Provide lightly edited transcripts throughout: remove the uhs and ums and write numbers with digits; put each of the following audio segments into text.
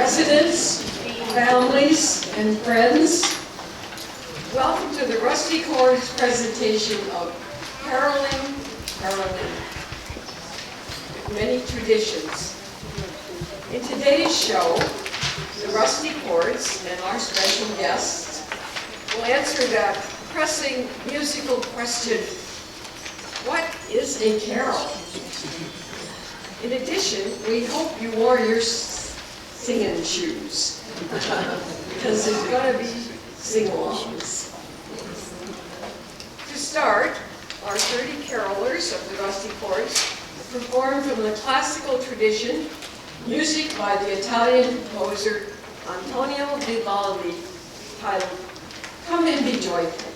residents, families, and friends, welcome to the Rusty Chords presentation of caroling with many traditions. In today's show, the Rusty Chords and our special guests will answer that pressing musical question, what is a carol? In addition, we hope you wore your singing shoes, because there's going to be singalongs. To start, our 30 carolers of the Rusty Chords perform from the classical tradition, music by the Italian composer Antonio Vivaldi, titled Come and Be Joyful.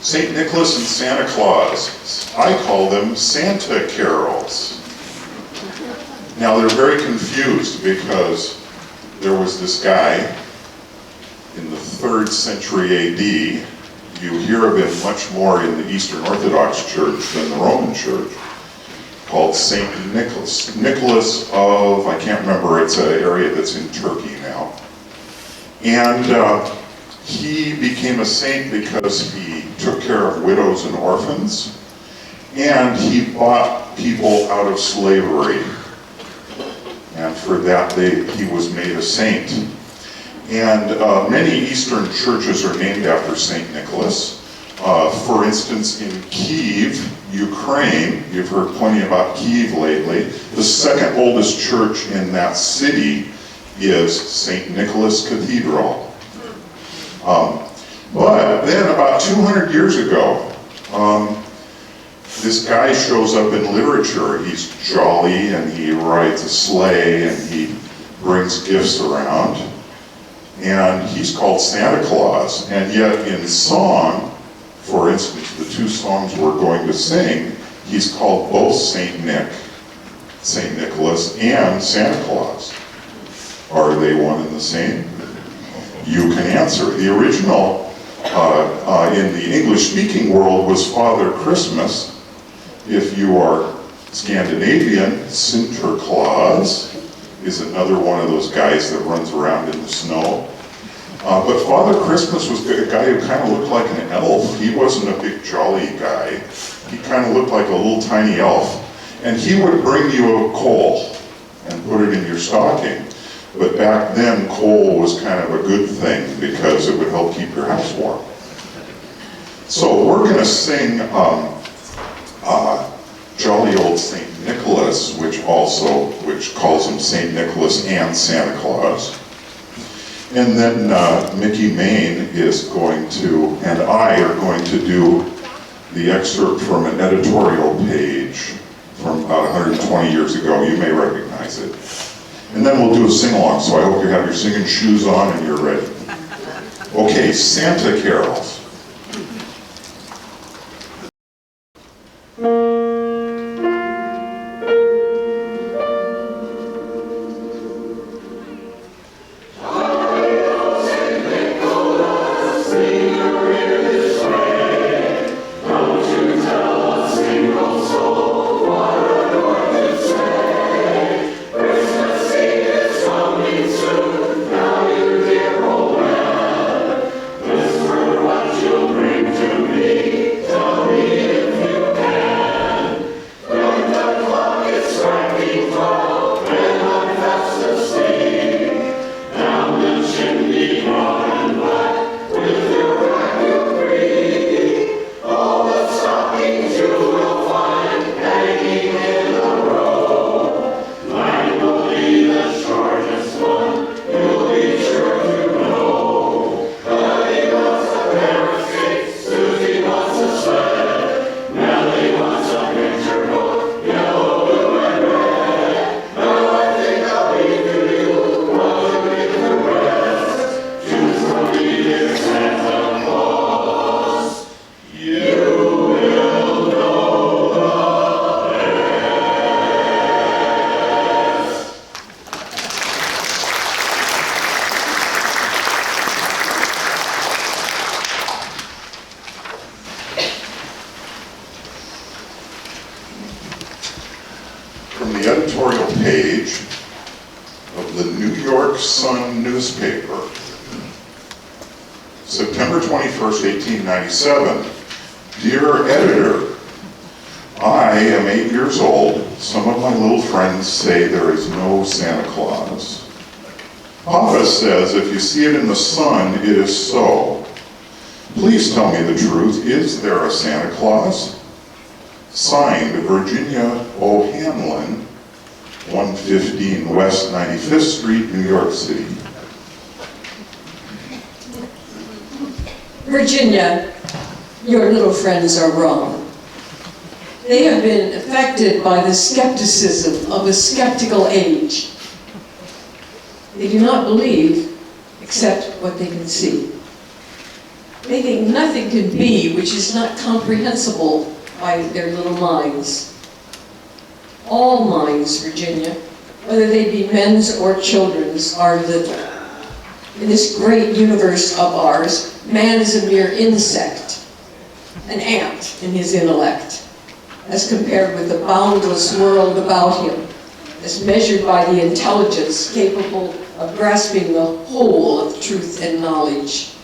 St. Nicholas and Santa Claus. I call them Santa carols. Now they're very confused because there was this guy in the 3rd century AD. You hear of him much more in the Eastern Orthodox Church than the Roman Church, called St. Nicholas. Nicholas of, I can't remember, it's an area that's in Turkey now. And he became a saint because he took care of widows and orphans, and he bought people out of slavery. And for that, he was made a saint. And many Eastern churches are named after St. Nicholas. For instance, in Kyiv, Ukraine, you've heard plenty about Kyiv lately, the second oldest church in that city is St. Nicholas Cathedral. But then about 200 years ago, this guy shows up in literature. He's jolly and he rides a sleigh and he brings gifts around. And he's called Santa Claus. And yet in song, for instance, the 2 songs we're going to sing, he's called both St. Nicholas and Santa Claus. Are they one and the same? You can answer. The original in the English-speaking world was Father Christmas. If you are Scandinavian, Sinterklaas is another one of those guys that runs around in the snow. But Father Christmas was a guy who kind of looked like an elf. He wasn't a big jolly guy. He kind of looked like a little tiny elf. And he would bring you a coal and put it in your stocking. But back then, coal was kind of a good thing because it would help keep your house warm. So we're going to sing Jolly Old St. Nicholas, which calls him St. Nicholas and Santa Claus. And then Mickey Main is going to, and I are going to do the excerpt from an editorial page from about 120 years ago. You may recognize it. And then we'll do a sing-along, so I hope you have your singing shoes on and you're ready. Okay, Santa carols. September 21st, 1897. Dear editor, I am 8 years old. Some of my little friends say there is no Santa Claus. Papa says if you see it in the sun, it is so. Please tell me the truth. Is there a Santa Claus? Signed, Virginia O'Hanlon, 115 West 95th Street, New York City. Virginia, your little friends are wrong. They have been affected by the skepticism of a skeptical age. They do not believe except what they can see. They think nothing can be which is not comprehensible by their little minds. All minds, Virginia, whether they be men's or children's, are little. In this great universe of ours, man is a mere insect, an ant in his intellect, as compared with the boundless world about him, as measured by the intelligence capable of grasping the whole of truth and knowledge.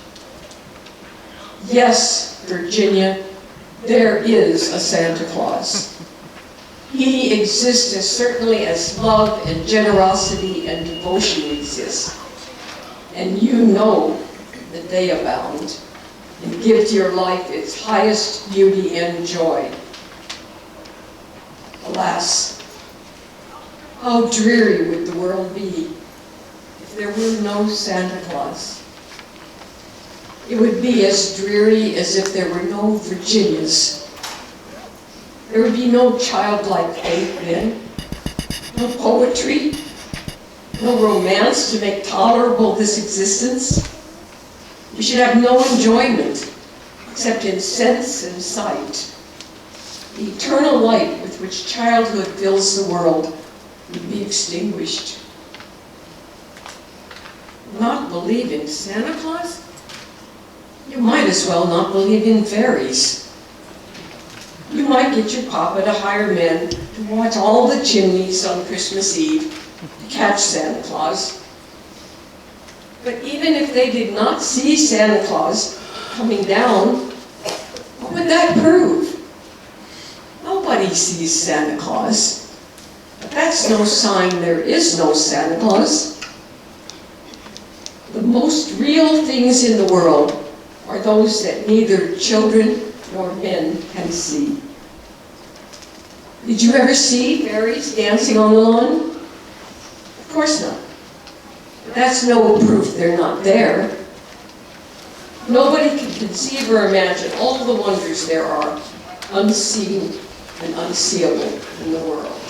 Yes, Virginia, there is a Santa Claus. He exists as certainly as love and generosity and devotion exist. And you know that they abound and give to your life its highest beauty and joy. Alas, how dreary would the world be if there were no Santa Claus. It would be as dreary as if there were no Virginias. There would be no childlike faith then, no poetry, no romance to make tolerable this existence. We should have no enjoyment except in sense and sight. The eternal light with which childhood fills the world would be extinguished. Not believe in Santa Claus? You might as well not believe in fairies. You might get your papa to hire men to watch all the chimneys on Christmas Eve to catch Santa Claus. But even if they did not see Santa Claus coming down, what would that prove? Nobody sees Santa Claus. But that's no sign there is no Santa Claus. The most real things in the world are those that neither children nor men can see. Did you ever see fairies dancing on the lawn? Of course not. But that's no proof they're not there. Nobody can conceive or imagine all the wonders there are, unseen and unseeable in the world.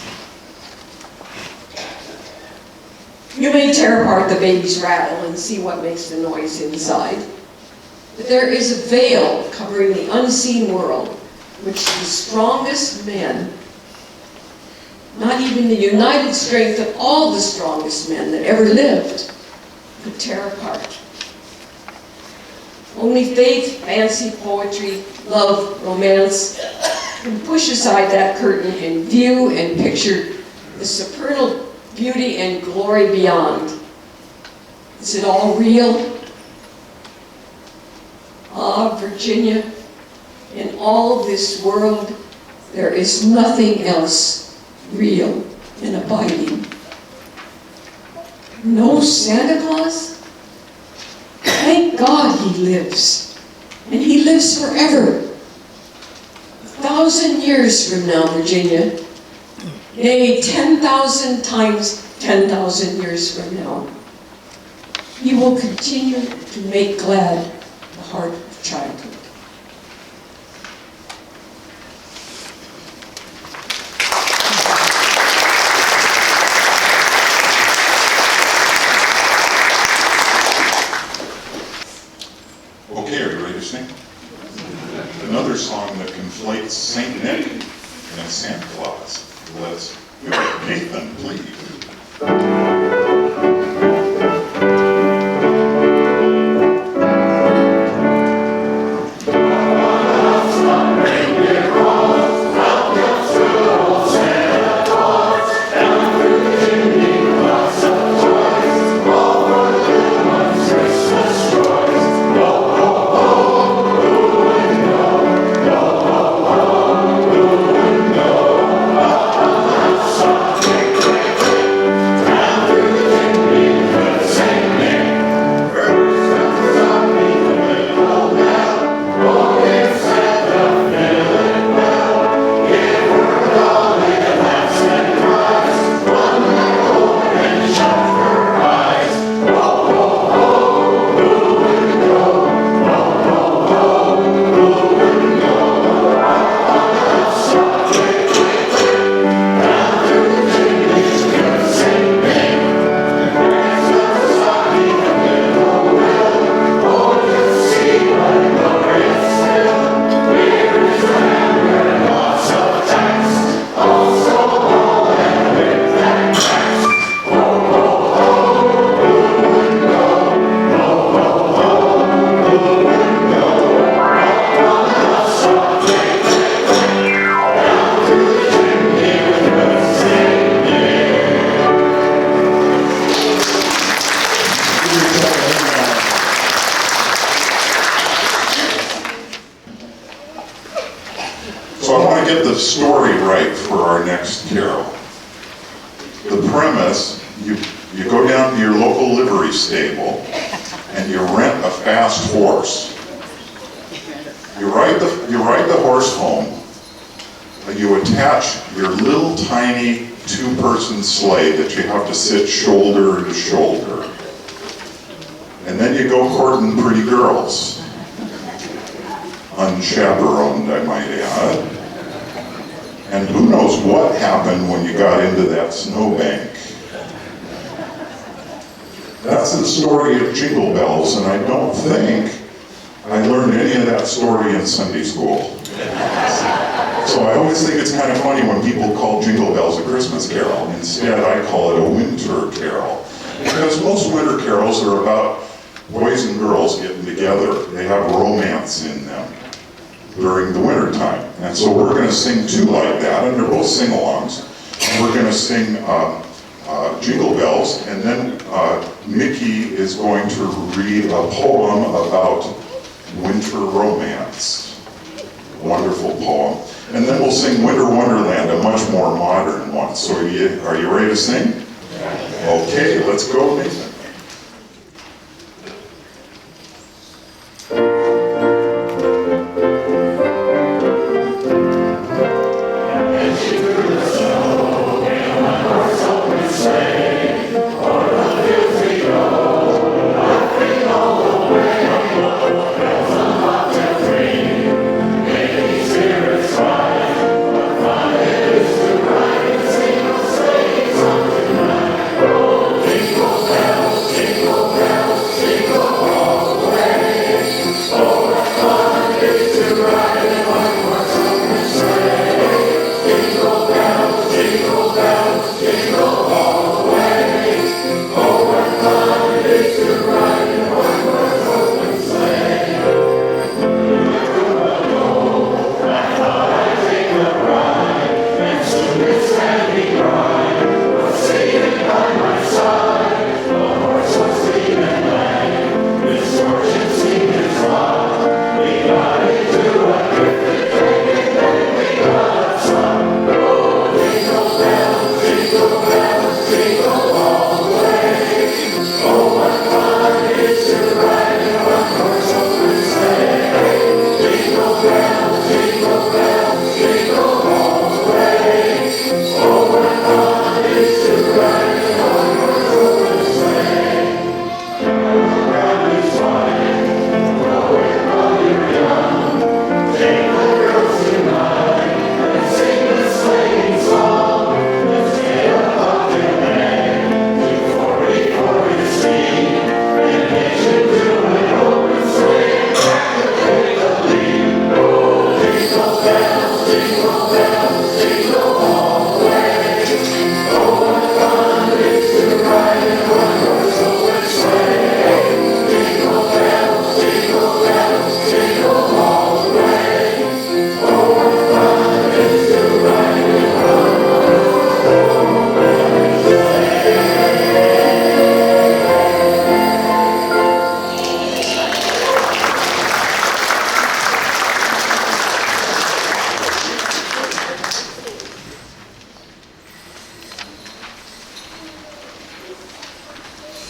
You may tear apart the baby's rattle and see what makes the noise inside. But there is a veil covering the unseen world, which the strongest men, not even the united strength of all the strongest men that ever lived, could tear apart. Only faith, fancy, poetry, love, romance can push aside that curtain and view and picture the supernal beauty and glory beyond. Is it all real? Ah, Virginia, in all this world, there is nothing else real and abiding. No Santa Claus? Thank God he lives, and he lives forever. 1,000 years from now, Virginia, nay, 10,000 times 10,000 years from now, he will continue to make glad the heart of childhood. Okay, are you ready to sing? Another song that conflates Saint Nick and Santa Claus. Let's go. Nathan, please. So I want to get the story right for our next carol. The premise, you go down to your local livery stable and you rent a fast horse. You ride the horse home, and you attach your little tiny two-person sleigh that you have to sit shoulder to shoulder. And then you go courting pretty girls. Unchaperoned, I might add. And who knows what happened when you got into that snowbank. That's the story of Jingle Bells, and I don't think I learned any of that story in Sunday school. So I always think it's kind of funny when people call Jingle Bells a Christmas carol. Instead, I call it a winter carol. Because most winter carols are about boys and girls getting together. They have romance in them during the winter time. And so we're going to sing two like that, and they're both sing-alongs. And we're going to sing Jingle Bells, and then Mickey is going to read a poem about winter romance. Wonderful poem. And then we'll sing Winter Wonderland, a much more modern one. So are you ready to sing? Okay, let's go, Nathan.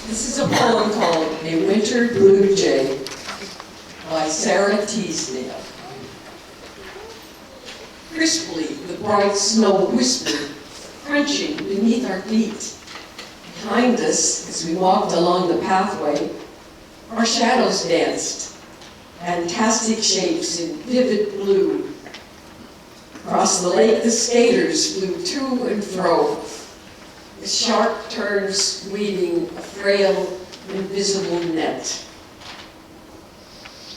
This is a poem called MidWinter Bluejay by Sara Teasdale. Crisply, the bright snow whispered, crunching beneath our feet. Behind us, as we walked along the pathway, our shadows danced, fantastic shapes in vivid blue. Across the lake, the skaters flew to and fro, with sharp turns weaving a frail, invisible net.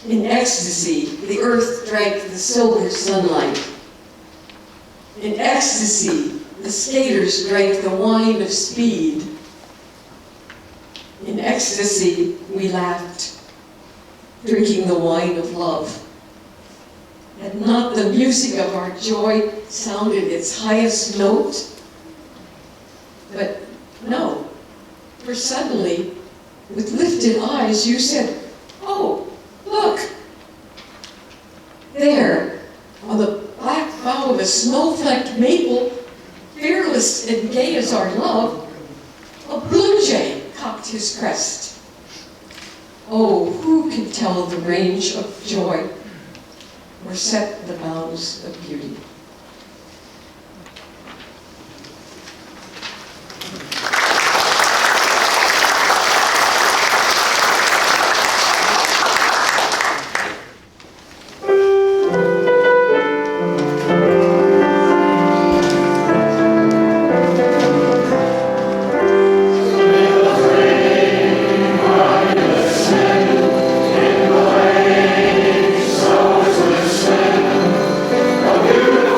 In ecstasy, the earth drank the silver sunlight. In ecstasy, the skaters drank the wine of speed. In ecstasy, we laughed, drinking the wine of love. Had not the music of our joy sounded its highest note? But no, for suddenly, with lifted eyes, you said, "Oh, look! There, on the black bough of a snow-flecked maple, fearless and gay as our love, a bluejay cocked his crest. Oh, who can tell the range of joy or set the bounds of beauty?" Beautiful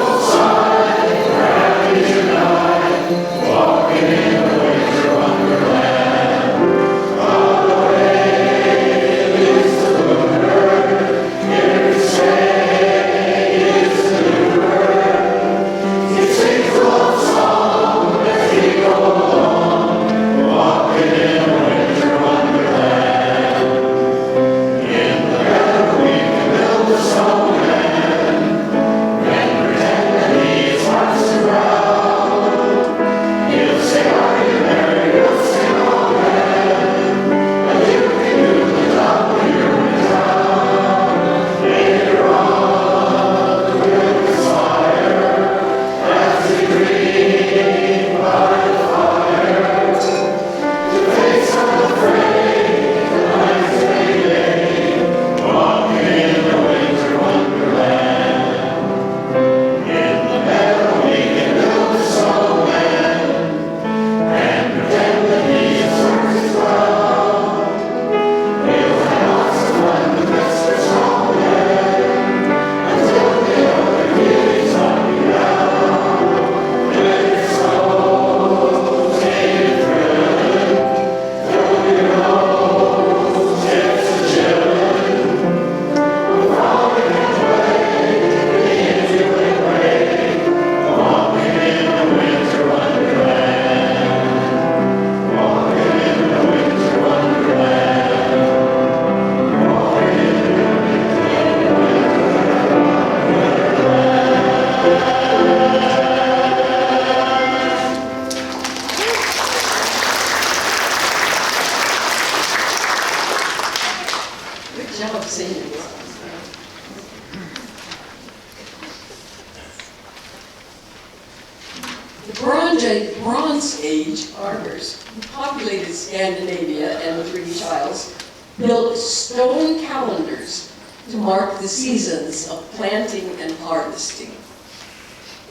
Bronze Age farmers who populated Scandinavia and the British Isles built stone calendars to mark the seasons of planting and harvesting.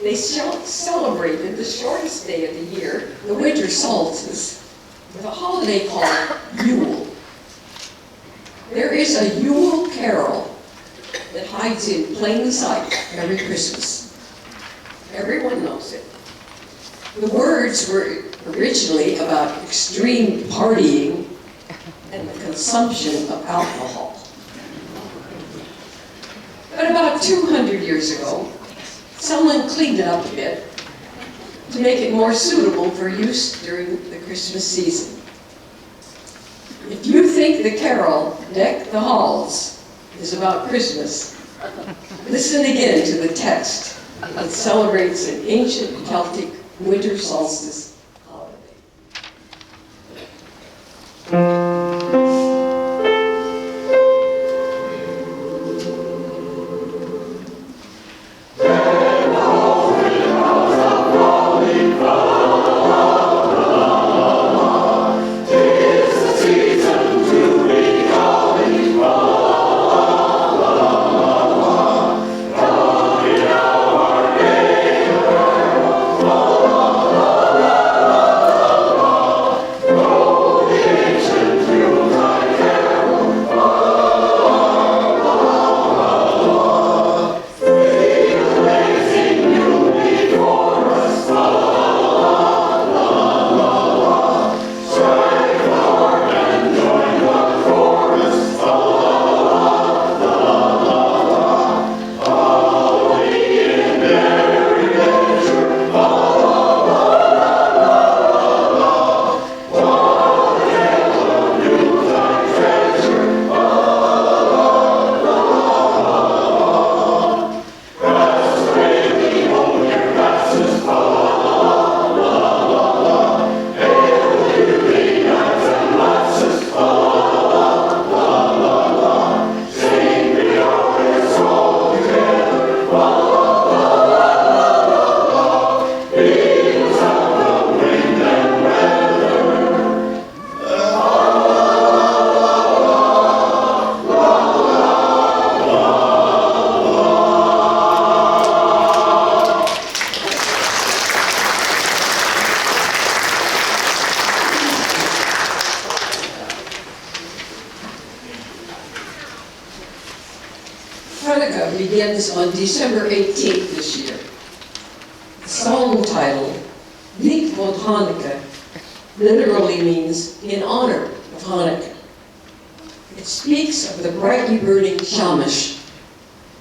They celebrated the shortest day of the year, the winter solstice, with a holiday called Yule. There is a Yule carol that hides in plain sight every Christmas. Everyone knows it. The words were originally about extreme partying and the consumption of alcohol. But about 200 years ago, someone cleaned it up a bit to make it more suitable for use during the Christmas season. If you think the carol, Deck the Halls, is about Christmas, listen again to the text that celebrates an ancient Celtic winter solstice holiday. Hanukkah begins on December 18th this year. The song title, Lich'vod Hanukkah, literally means in honor of Hanukkah. It speaks of the brightly burning shamash,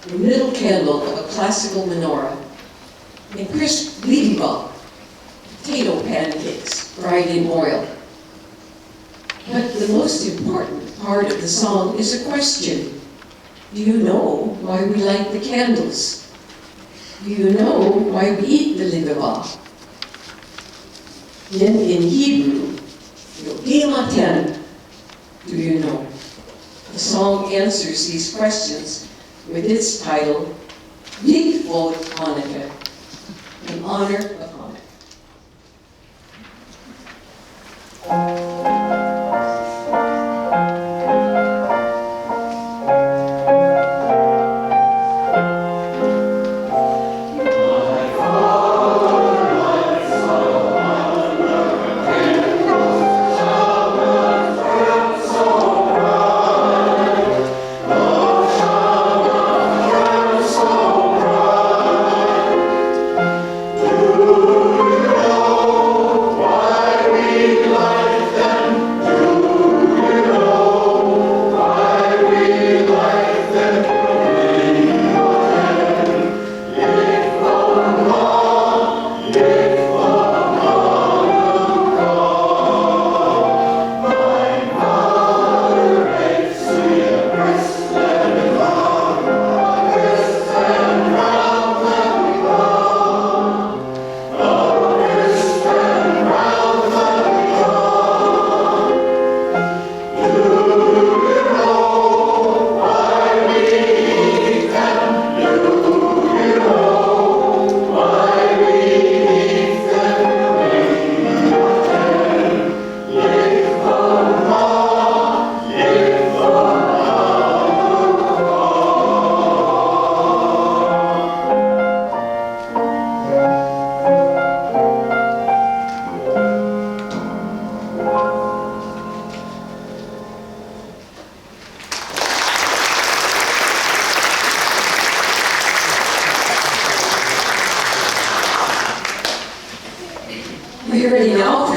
the middle candle of a classical menorah, and crisp Lich'vod, potato pancakes fried in oil. But the most important part of the song is a question. Do you know why we light the candles? Do you know why we eat the Lich'vod? Then in Hebrew, Yodim, do you know? The song answers these questions with its title, Lich'vod Hanukkah, in honor of Hanukkah. Light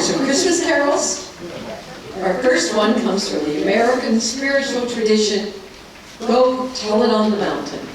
some Christmas carols. Our first one comes from the American spiritual tradition, Go Tell It on the Mountain.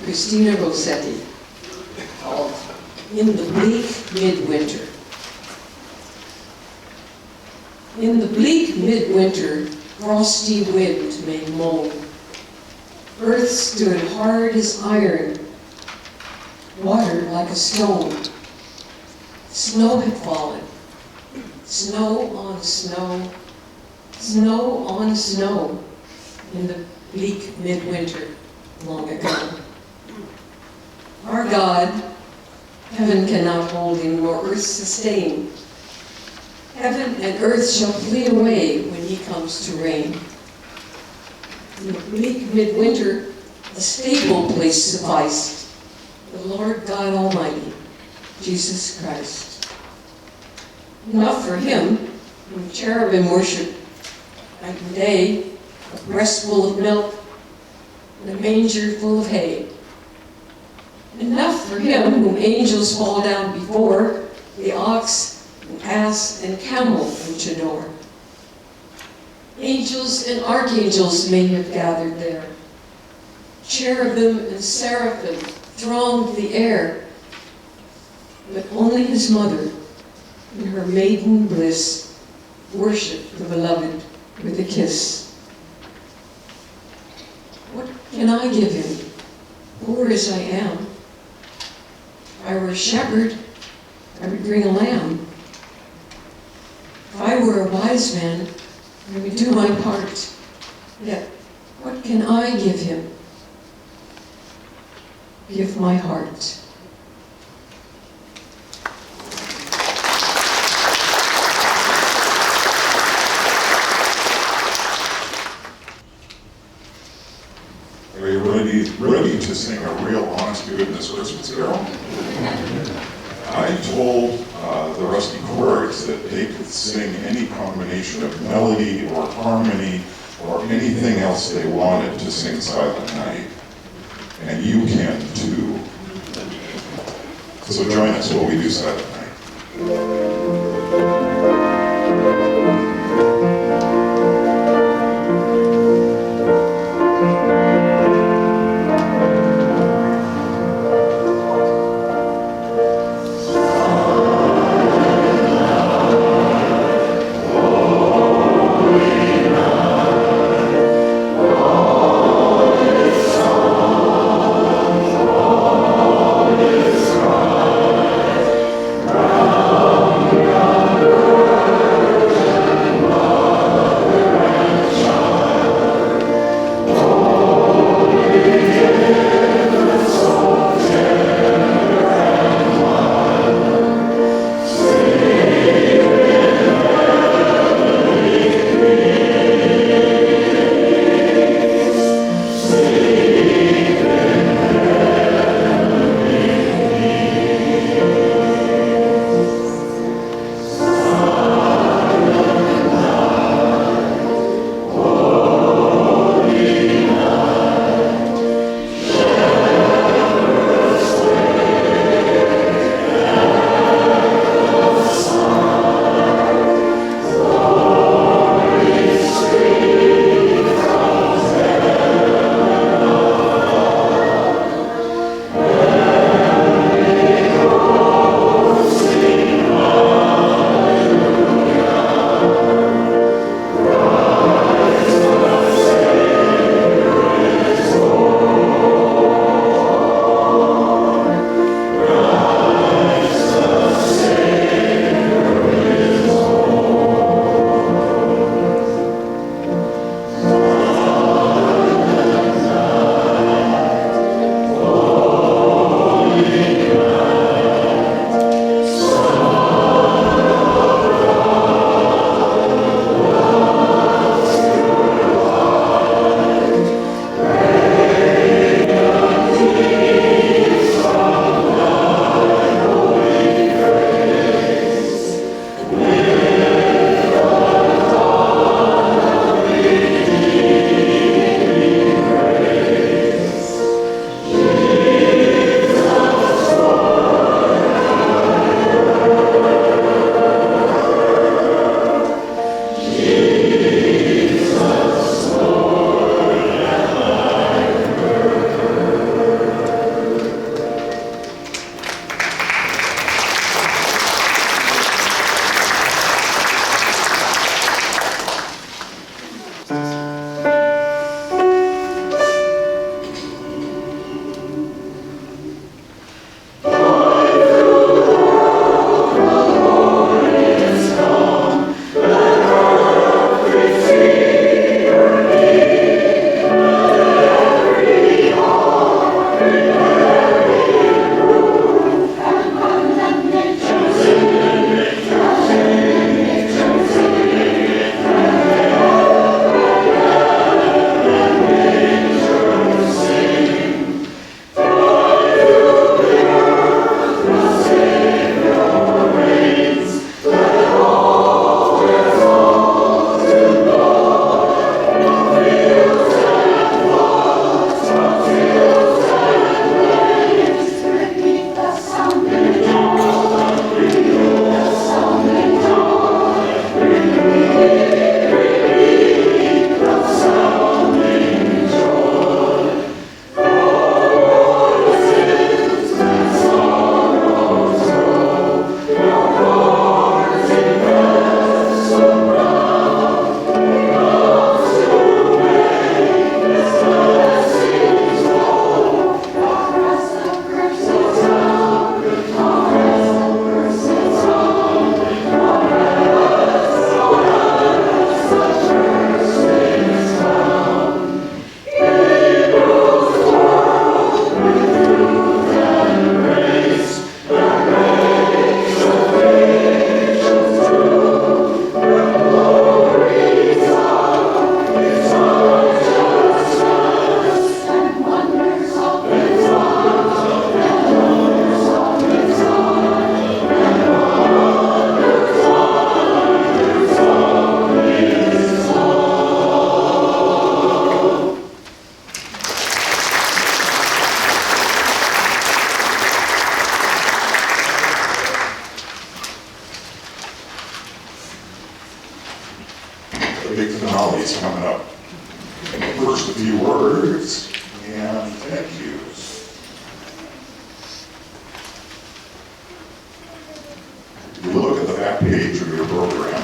Christina Rossetti, called In the Bleak MidWinter. In the bleak midwinter, frosty wind made moan. Earth stood hard as iron, water like a stone. Snow had fallen, snow on snow, snow on snow, in the bleak midwinter long ago. Our God, heaven cannot hold him, nor earth sustain. Heaven and earth shall flee away when he comes to reign. In the bleak midwinter, a stable place sufficed, the Lord God Almighty, Jesus Christ. Enough for him, whom cherubim worship night and day, a breast full of milk, and a manger full of hay. Enough for him whom angels fall down before, the ox and ass and camel which adore. Angels and archangels may have gathered there. Cherubim and seraphim thronged the air, but only his mother, in her maiden bliss, worshiped the beloved with a kiss. What can I give him, poor as I am? If I were a shepherd, I would bring a lamb. If I were a wise man, I would do my part. Yet, what can I give him? Give my heart. Are you ready to sing a real honest-to-goodness Christmas carol? I told the Rusty Chords that they could sing any combination of melody or harmony or anything else they wanted to sing Silent Night. And you can too. So join us while we do Silent Night. Oh, big finale is coming up. First, a few words and thank yous. If you look at the back page of your program,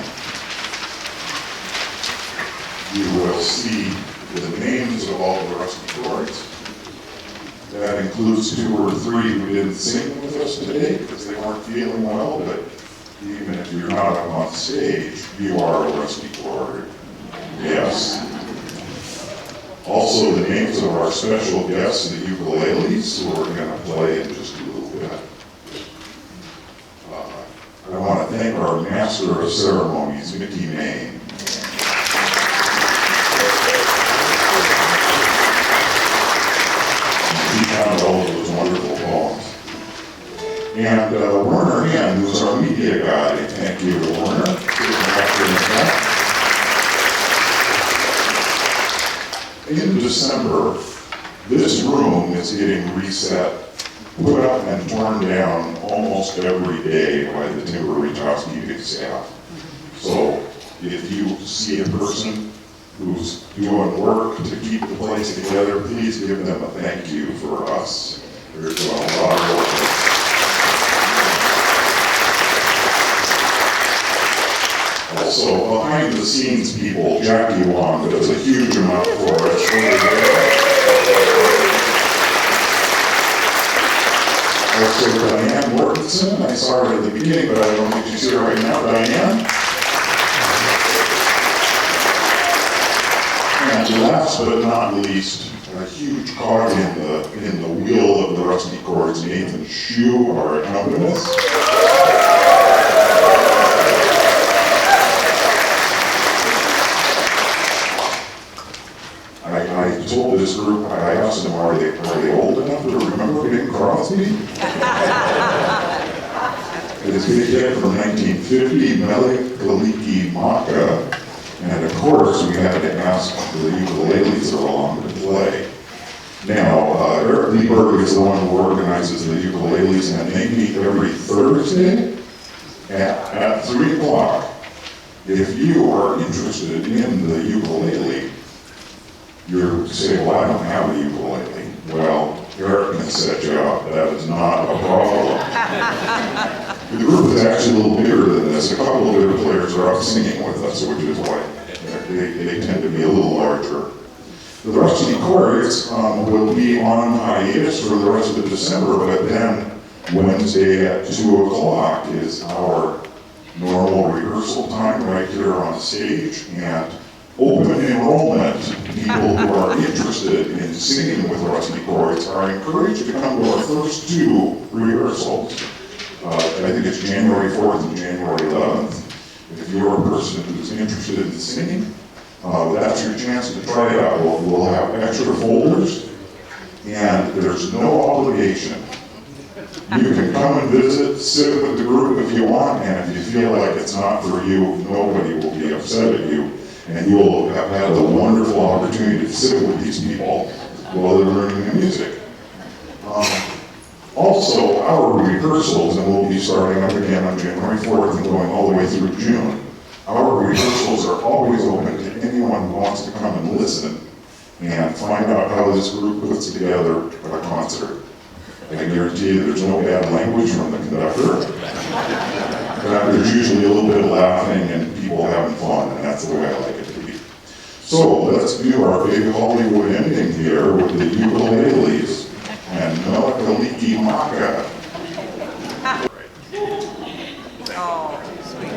you will see the names of all the Rusty Chords. That includes 2 or 3 who didn't sing with us today because they weren't feeling well, but even if you're not up on stage, you are a Rusty Chord. Yes. Also, the names of our special guests, the ukuleles, who are going to play in just a little bit. I want to thank our Master of Ceremonies, Mickey Main. He found all of those wonderful poems. And Werner Hand, who's our media guy. Thank you, Werner. In December, this room is getting reset, put up and torn down almost every day by the temporary housekeeping staff. So if you see a person who's doing work to keep the place together, please give them a thank you for us. They're doing a lot of work. Also, behind the scenes people, Jackie Wong does a huge amount for us. Also, Diane Mortensen, I saw her at the beginning, but I don't think she's here right now. Diane? And last but not least, a huge cog in the wheel of the Rusty Chords, Nathan Shue, our accompanist. I told this group, I asked them, are they old enough to remember Bing Crosby? It's a big hit from 1950, Mele, Kalikimaka, and of course we had to ask the ukuleles along to play. Now, Eric Lieberg is the one who organizes the ukuleles, and they meet every Thursday at 3 o'clock. If you are interested in the ukulele, you say, well, I don't have a ukulele. Well, Eric can set you up. That is not a problem. The group is actually a little bigger than this. A couple of other players are out singing with us, which is why they tend to be a little larger. The Rusty Chords will be on hiatus for the rest of December, but then Wednesday at 2 o'clock is our normal rehearsal time right here on stage, and open enrollment. People who are interested in singing with Rusty Chords are encouraged to come to our first 2 rehearsals. I think it's January 4th and January 11th. If you're a person who's interested in singing, that's your chance to try it out. We'll have extra folders, and there's no obligation. You can come and visit, sit with the group if you want, and if you feel like it's not for you, nobody will be upset at you. And you'll have had the wonderful opportunity to sit with these people while they're learning the music. Also, our rehearsals, and we'll be starting up again on January 4th and going all the way through June, our rehearsals are always open to anyone who wants to come and listen and find out how this group puts together a concert. I guarantee you there's no bad language from the conductor. There's usually a little bit of laughing and people having fun, and that's the way I like it to be. So let's do our big Hollywood ending here with the ukuleles and Mele Kalikimaka. Oh, sweet.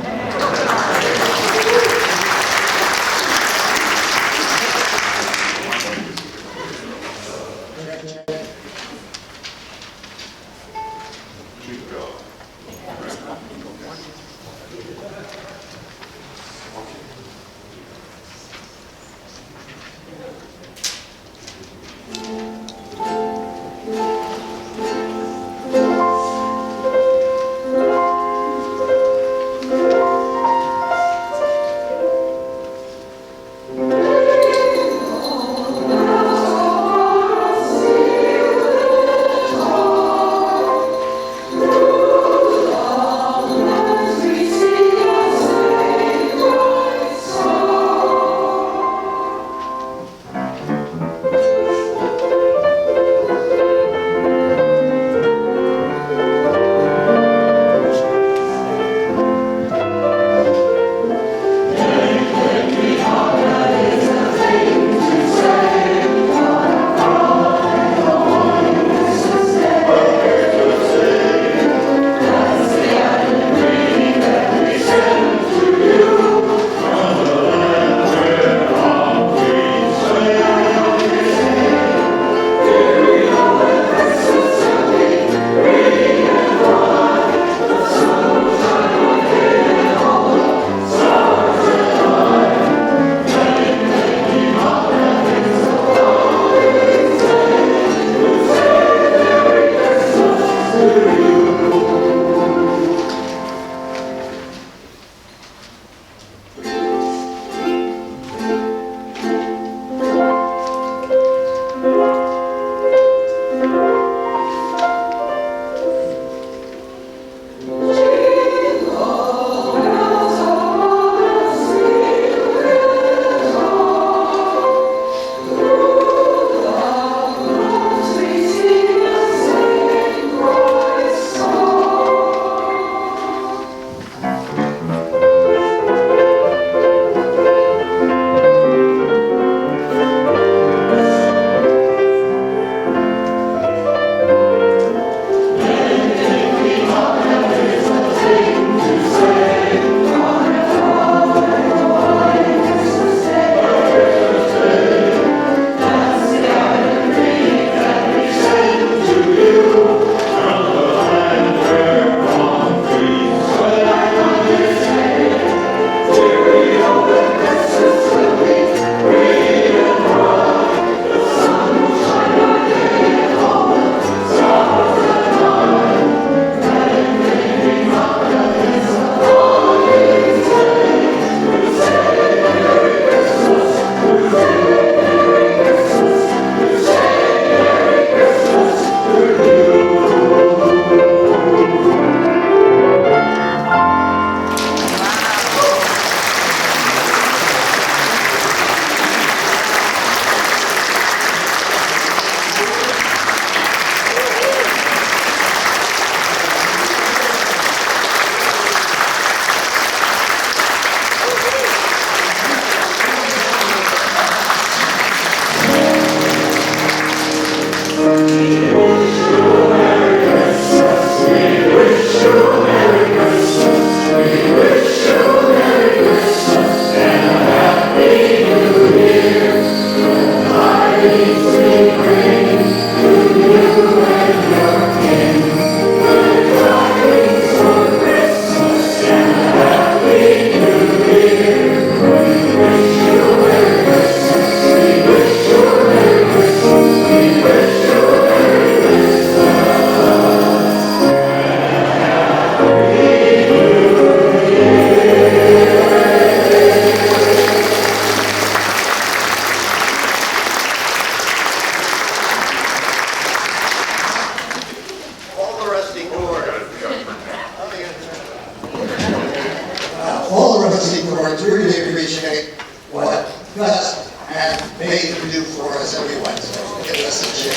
all the Rusty Chords really appreciate what Gus and May do for us every Wednesday. Give us a cheer.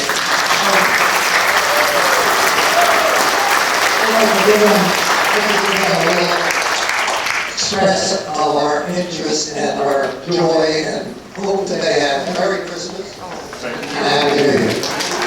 Express our interest and our joy and hope that they have. Merry Christmas. Thank you. And Happy New Year.